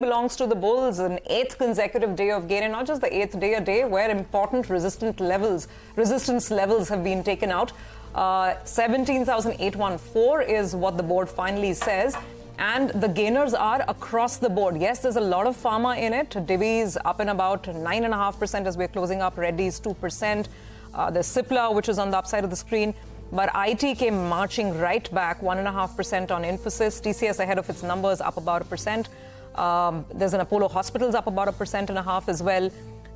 belongs to the bulls, an 8th consecutive day of gain, and not just the 8th day, a day where important resistance levels have been taken out. 17,814 is what the board finally says, and the gainers are across the board. Yes, there's a lot of pharma in it. Divi's up in about 9.5% as we're closing up. Reddy's 2%. There's Cipla, which is on the upside of the screen. But IT came marching right back, 1.5% on Infosys. TCS ahead of its numbers, up about 1%. There's an Apollo Hospitals up about 1.5% as well.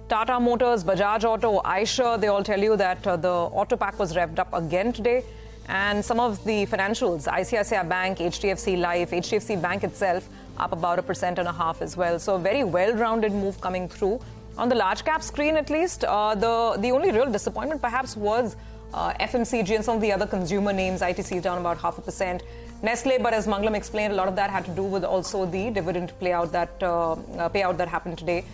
Tata Motors, Bajaj Auto, Eicher, they all tell you that the auto pack was revved up again today. And some of the financials, ICICI Bank, HDFC Life, HDFC Bank itself, up about 1.5% as well. So a very well-rounded move coming through. On the large cap screen, at least, the only real disappointment perhaps was FMCG and some of the other consumer names. ITC is down about 0.5%. Nestle, but as Mangalam explained, a lot of that had to do with also the dividend payout that happened today.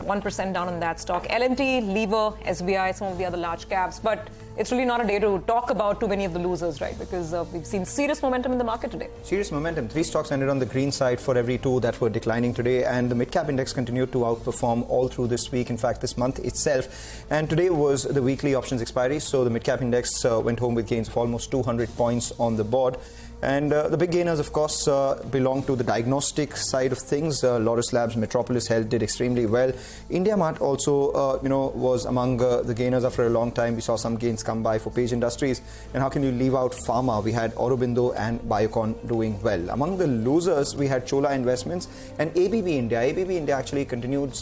1% down on that stock. L&T, Lever, SBI, some of the other large caps. But it's really not a day to talk about too many of the losers, right? Because we've seen serious momentum in the market today. Serious momentum. 3 stocks ended on the green side for every 2 that were declining today. And the mid-cap index continued to outperform all through this week, in fact, this month itself. And today was the weekly options expiry. So the mid-cap index went home with gains of almost 200 points on the board. And the big gainers, of course, belong to the diagnostic side of things. Lotus Labs, Metropolis Health did extremely well. IndiaMart also, was among the gainers after a long time. We saw some gains come by for Page Industries. And how can you leave out Pharma? We had Aurobindo and Biocon doing well. Among the losers, we had Chola Investments and ABB India. ABB India actually continued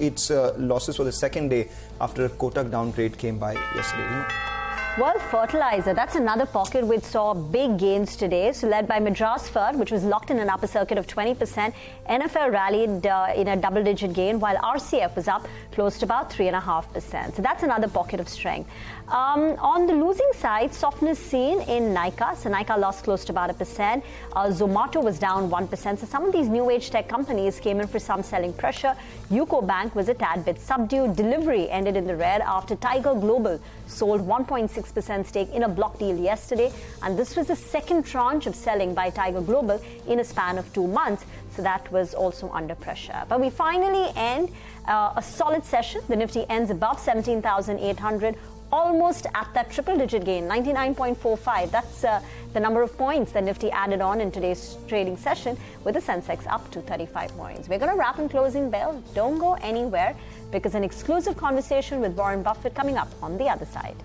its losses for the second day after a Kotak downgrade came by yesterday. Well, fertilizer, that's another pocket which saw big gains today. So led by Madras Fert, which was locked in an upper circuit of 20%. NFL rallied in a double-digit gain, while RCF was up close to about 3.5%. So that's another pocket of strength. On the losing side, softness seen in Nykaa. So Nykaa lost close to about 1%. Zomato was down 1%. So some of these new age tech companies came in for some selling pressure. UCO Bank was a tad bit subdued. Delivery ended in the red after Tiger Global sold 1.6% stake in a block deal yesterday. And this was the second tranche of selling by Tiger Global in a span of 2 months. So that was also under pressure. But we finally end a solid session. The Nifty ends above 17,800. Almost at that triple-digit gain, 99.45. That's the number of points that Nifty added on in today's trading session, with the Sensex up to 35 points. We're going to wrap in closing bell. Don't go anywhere, because an exclusive conversation with Warren Buffett coming up on the other side.